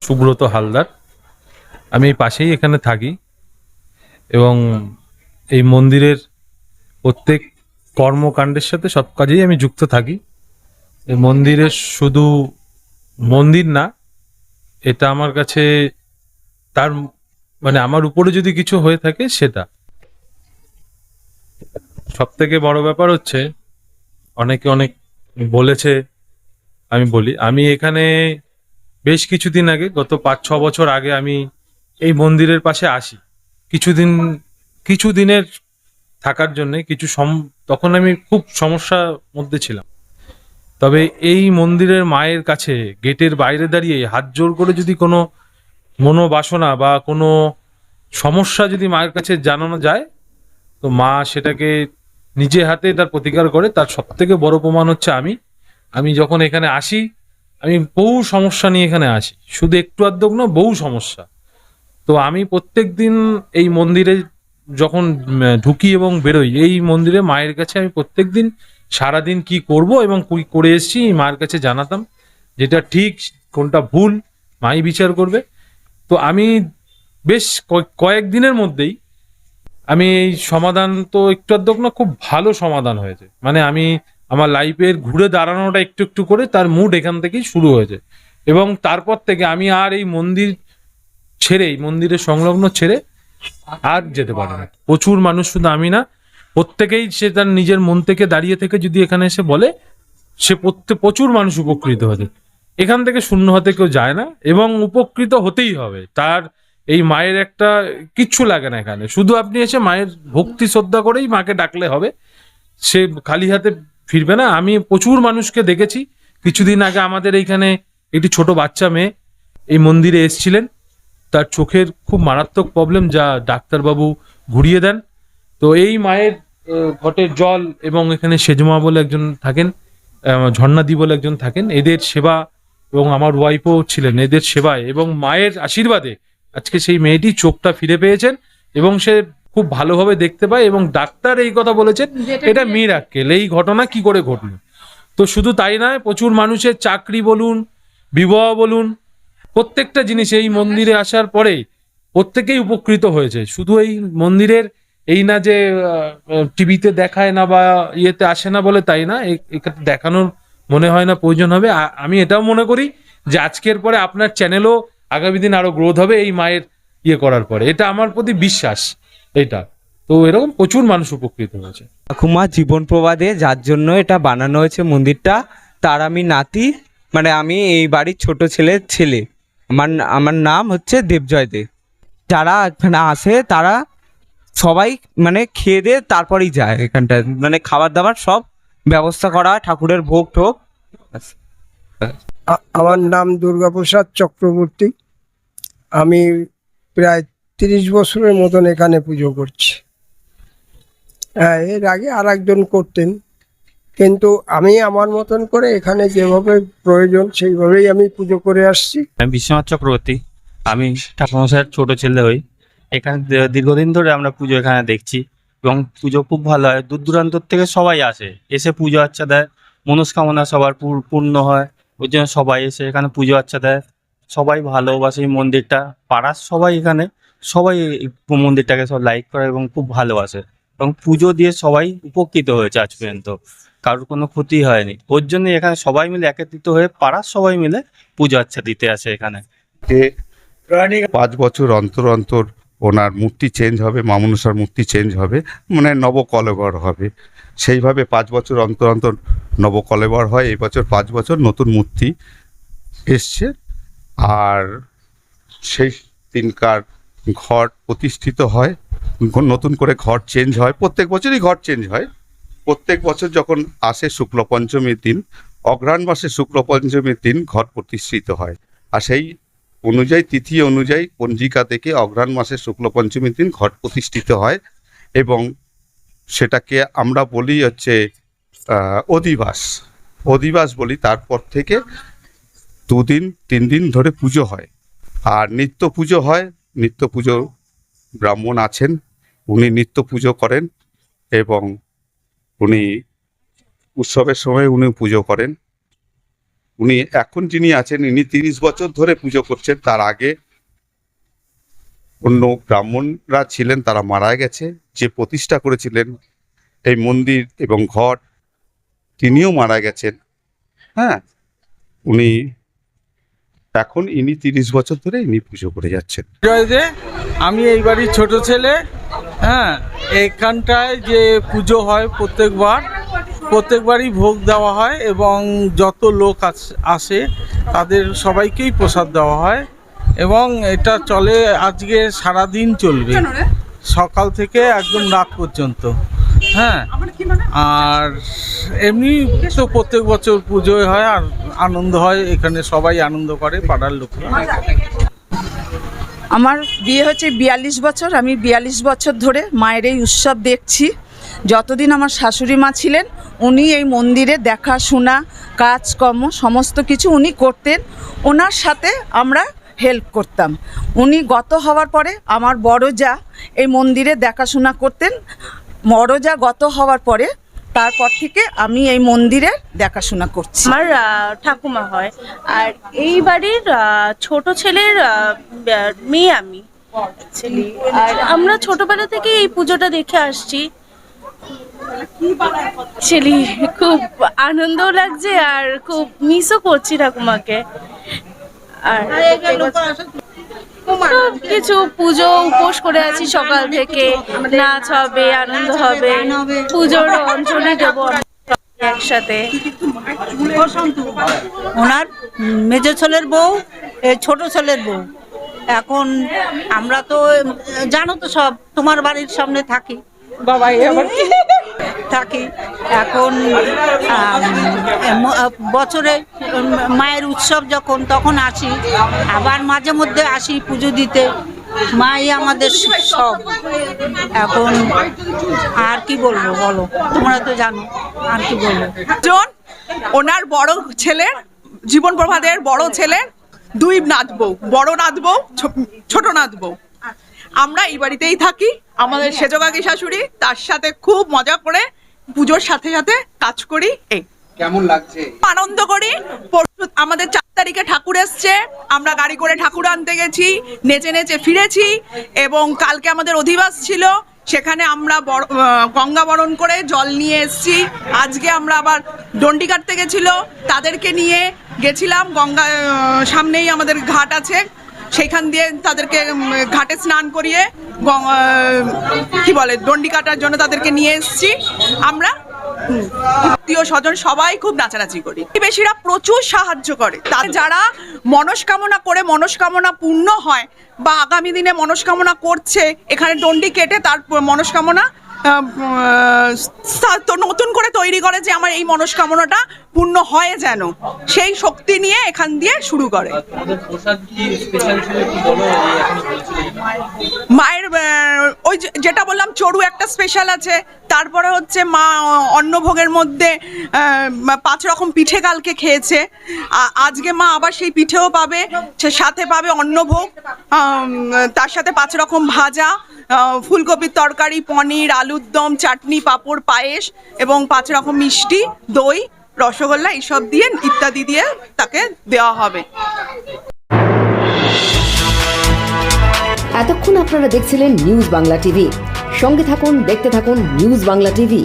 সুব্রত হালদার। আমি এই পাশেই এখানে থাকি এবং এই মন্দিরের প্রত্যেক কর্মকাণ্ডের সাথে সব কাজেই আমি যুক্ত থাকি। এই মন্দিরের শুধু মন্দির না, এটা আমার কাছে তার মানে আমার উপরে যদি কিছু হয়ে থাকে সেটা সব থেকে বড় ব্যাপার হচ্ছে। অনেকে অনেক বলেছে, আমি বলি, আমি এখানে বেশ কিছুদিন আগে, গত 5-6 বছর আগে আমি এই মন্দিরের পাশে আসি কিছুদিন, কিছুদিনের থাকার জন্য। তখন আমি খুব সমস্যার মধ্যে ছিলাম। তবে এই মন্দিরের মায়ের কাছে গেটের বাইরে দাঁড়িয়ে হাত জোর করে যদি কোনো মনোবাসনা বা কোনো সমস্যা যদি মায়ের কাছে জানানো যায়, তো মা সেটাকে নিজে হাতে তার প্রতিকার করে। তার সব থেকে বড় প্রমাণ হচ্ছে আমি যখন এখানে আসি, আমি বহু সমস্যা নিয়ে এখানে আসি, শুধু একটু আধটু না, বহু সমস্যা। তো আমি প্রত্যেক দিন এই মন্দিরে যখন ঢুকি এবং বেরোই, এই মন্দিরে মায়ের কাছে আমি প্রত্যেক দিন সারাদিন কি করব এবং কি করে এসেছি এই মায়ের কাছে জানাতাম। যেটা ঠিক কোনটা ভুল মাই বিচার করবে। তো আমি বেশ কয়েকদিনের মধ্যেই আমি এই সমাধান, তো একটু আধটু না, খুব ভালো সমাধান হয়েছে। মানে আমি আমার লাইফের ঘুরে দাঁড়ানোটা একটু একটু করে তার মুড এখান থেকেই শুরু হয়েছে। এবং তারপর থেকে আমি আর এই মন্দির ছেড়ে, এই মন্দিরের সংলগ্ন ছেড়ে আর যেতে পারে না। প্রচুর মানুষ, শুধু আমি না, প্রত্যেকেই সে তার নিজের মন থেকে দাঁড়িয়ে থেকে যদি এখানে এসে বলে, সে প্রচুর মানুষ উপকৃত হয়েছে। এখান থেকে শূন্য হতে কেউ যায় না এবং উপকৃত হতেই হবে। তার এই মায়ের একটা কিচ্ছু লাগে না এখানে, শুধু আপনি এসে মায়ের ভক্তি শ্রদ্ধা করেই মাকে ডাকলে হবে। সে খালি হাতে ফিরবে না। আমি প্রচুর মানুষকে দেখেছি। কিছুদিন আগে আমাদের এইখানে একটি ছোট বাচ্চা মেয়ে এই মন্দিরে এসেছিলেন। তার চোখের খুব মারাত্মক প্রবলেম, যা ডাক্তারবাবু ঘুরিয়ে দেন। তো এই মায়ের ঘটের জল এবং এখানে সেজমা বলে একজন থাকেন, ঝর্ণাদি বলে একজন থাকেন, এদের সেবা, এবং আমার ওয়াইফও ছিলেন, এদের সেবায় এবং মায়ের আশীর্বাদে আজকে সেই মেয়েটি চোখটা ফিরে পেয়েছেন এবং সে খুব ভালোভাবে দেখতে পায়। এবং ডাক্তার এই কথা বলেছেন, এটা মিরাক্কেল, এই ঘটনা কি করে ঘটলো। তো শুধু তাই নয়, প্রচুর মানুষের চাকরি বলুন, বিবাহ বলুন, প্রত্যেকটা জিনিস এই মন্দিরে আসার পরে প্রত্যেকেই উপকৃত হয়েছে। শুধু এই মন্দিরের এই না যে টিভিতে দেখায় না বা ইয়েতে আসে না বলে তাই না, এখানে দেখানোর মনে হয় না প্রয়োজন হবে। আমি এটাও মনে করি যে আজকের পরে আপনার চ্যানেলও আগামী দিন আরো গ্রোথ হবে এই মায়ের ইয়ে করার পরে। এটা আমার প্রতি বিশ্বাস। এটা তো এরকম প্রচুর মানুষ উপকৃত হয়েছে। ঠাকুমা জীবন প্রবাদে যার জন্য এটা বানানো হয়েছে মন্দিরটা, তার আমি নাতি, মানে আমি এই বাড়ির ছোট ছেলের ছেলে। আমার নাম হচ্ছে দেবজয় দে। যারা এখানে আসে তারা সবাই মানে খেয়ে দিয়ে তারপরেই যায় এখানটায়, মানে খাবার দাবার সব ব্যবস্থা করা, ঠাকুরের ভোগ টোগ। আমার নাম দুর্গাপ্রসাদ চক্রবর্তী। আমি প্রায় 30 বছরের মতন এখানে পুজো করছি। হ্যাঁ, এর আগে আর একজন করতেন, কিন্তু আমি আমার মতন করে এখানে যেভাবে প্রয়োজন সেইভাবেই আমি পুজো করে আসছি। আমি বিশ্বনাথ চক্রবর্তী। আমি ঠাকুরমশাইয়ের ছোট ছেলে হই। এখানে দীর্ঘদিন ধরে আমরা পুজো এখানে দেখছি এবং পুজো খুব ভালো হয়। দূর দূরান্তর থেকে সবাই আসে, এসে পুজো আচ্ছা দেয়, মনস্কামনা সবার পূর্ণ হয়। ওই জন্য সবাই এসে এখানে পুজো আচ্ছা দেয়। সবাই ভালোবাসে এই মন্দিরটা, পাড়ার সবাই এখানে, সবাই এই মন্দিরটাকে সব লাইক করে এবং খুব ভালোবাসে এবং পুজো দিয়ে সবাই উপকৃত হয়েছে আজ পর্যন্ত, কারোর কোনো ক্ষতি হয়নি। ওর জন্য এখানে সবাই মিলে একত্রিত হয়ে পাড়ার সবাই মিলে পুজো আচ্ছা দিতে আসে এখানে। 5 বছর অন্তর অন্তর ওনার মূর্তি চেঞ্জ হবে, মা মনসার মূর্তি চেঞ্জ হবে, মানে নবকলেবর হবে। সেইভাবে 5 বছর অন্তর অন্তর নবকলেবর হয়। এই বছর 5 বছর নতুন মূর্তি এসছে। আর সেই দিনকার ঘট প্রতিষ্ঠিত হয়, নতুন করে ঘর চেঞ্জ হয়। প্রত্যেক বছরই ঘর চেঞ্জ হয়। প্রত্যেক বছর যখন আসে শুক্ল পঞ্চমীর দিন, অঘ্রাণ মাসে শুক্ল পঞ্চমীর দিন ঘর প্রতিষ্ঠিত হয়। আর সেই অনুযায়ী তিথি অনুযায়ী পঞ্জিকা থেকে অঘ্রাণ মাসে শুক্ল পঞ্চমীর দিন ঘট প্রতিষ্ঠিত হয় এবং সেটাকে আমরা বলি হচ্ছে অধিবাস বলি। তারপর থেকে 2 দিন 3 দিন ধরে পুজো হয়। আর নিত্য পুজো হয়। নিত্য পুজো ব্রাহ্মণ আছেন, উনি নিত্য পুজো করেন এবং উনি উৎসবের সময় উনি পুজো করেন। উনি এখন যিনি আছেন ইনি 30 বছর ধরে পুজো করছেন। তার আগে অন্য ব্রাহ্মণরা ছিলেন, তারা মারা গেছে। যে প্রতিষ্ঠা করেছিলেন এই মন্দির এবং ঘট, তিনিও মারা গেছেন। হ্যাঁ, উনি এখন ইনি 30 বছর ধরে ইনি পুজো করে যাচ্ছেন। জয় দে, আমি এই বাড়ির ছোট ছেলে। হ্যাঁ, এইখানটায় যে পুজো হয় প্রত্যেকবারই ভোগ দেওয়া হয় এবং যত লোক আসে তাদের সবাইকেই প্রসাদ দেওয়া হয় এবং এটা চলে আজকে সারাদিন চলবে, সকাল থেকে একদম রাত পর্যন্ত। হ্যাঁ, আর এমনি তো প্রত্যেক বছর পুজোয় হয় আর আনন্দ হয়, এখানে সবাই আনন্দ করে, পাড়ার লোকরা। আমার বিয়ে হচ্ছে 42 বছর। আমি 42 বছর ধরে মায়ের এই উৎসব দেখছি। যতদিন আমার শাশুড়ি মা ছিলেন উনি এই মন্দিরে দেখাশোনা কাজকর্ম সমস্ত কিছু উনি করতেন, ওনার সাথে আমরা হেল্প করতাম। উনি গত হওয়ার পরে আমার বড় যা এই মন্দিরে দেখাশোনা করতেন। বড় যা গত হওয়ার পরে তারপর থেকে আমি এই মন্দিরের দেখাশোনা করছি। আমার ঠাকুমা হয়, আর এই বাড়ির ছোট ছেলের মেয়ে আমি ছেলে। আর আমরা ছোটবেলা থেকে এই পুজোটা দেখে আসছি। ছেলে খুব আনন্দও লাগছে আর খুব মিসও করছি ঠাকুমাকে। আর সব কিছু পুজো উপোস করে আছি সকাল থেকে, নাচ হবে, আনন্দ হবে, পুজোর অঞ্জলি দেবো একসাথে। ওনার মেজো ছেলের বউ, ছোট ছেলের বউ। এখন আমরা তো জানো তো সব, তোমার বাড়ির সামনে থাকি, বাবা থাকি। এখন বছরে মায়ের উৎসব যখন তখন আসি, আবার মাঝে মধ্যে আসি পুজো দিতে। মাই আমাদের সব। এখন আর কি বলবো বলো, তোমরা তো জানো, আর কি বলবো। ওনার বড় ছেলে জীবন প্রভাদের বড় ছেলে, দুই নাত বউ, বড় নাত বউ, ছোট নাত বউ। আমরা এই বাড়িতেই থাকি। আমাদের সেজকাকি শাশুড়ি, তার সাথে খুব মজা করে পুজোর সাথে সাথে কাজ করি। এই কেমন লাগছে, আনন্দ করি। আমাদের 4 তারিখে ঠাকুর এসছে, আমরা গাড়ি করে ঠাকুর আনতে গেছি, নেচে নেচে ফিরেছি। এবং কালকে আমাদের অধিবাস ছিল, সেখানে আমরা গঙ্গা বরণ করে জল নিয়ে এসেছি। আজকে আমরা আবার ডন্ডি কাটতে গেছিল, তাদেরকে নিয়ে গেছিলাম। গঙ্গা সামনেই আমাদের ঘাট আছে, সেইখান দিয়ে তাদেরকে ঘাটে স্নান করিয়ে কি বলে ডন্ডি কাটার জন্য তাদেরকে নিয়ে এসেছি। আমরা আত্মীয় স্বজন সবাই খুব নাচানাচি করি। প্রতিবেশীরা প্রচুর সাহায্য করে। তাদের যারা মনস্কামনা করে মনস্কামনা পূর্ণ হয় বা আগামী দিনে মনস্কামনা করছে, এখানে ডন্ডি কেটে তার মনস্কামনা তো নতুন করে তৈরি করে যে আমার এই মনস্কামনাটা পূর্ণ হয় যেন, সেই শক্তি নিয়ে এখান দিয়ে শুরু করে। মায়ের ওই যেটা বললাম চড়ু একটা স্পেশাল আছে, তারপরে হচ্ছে মা অন্নভোগের মধ্যে 5 রকম পিঠে কালকে খেয়েছে, আজকে মা আবার সেই পিঠেও পাবে, সাথে পাবে অন্নভোগ, তার সাথে 5 রকম ভাজা, ফুলকপির তরকারি, পনির, আলুর দম, চাটনি, পাঁপড়, পায়েস এবং 5 রকম মিষ্টি, দই, রসগোল্লা এইসব দিয়ে ইত্যাদি দিয়ে তাকে দেওয়া হবে। এতক্ষণ আপনারা দেখছিলেন নিউজ বাংলা টিভি। সঙ্গে থাকুন, দেখতে থাকুন নিউজ বাংলা টিভি।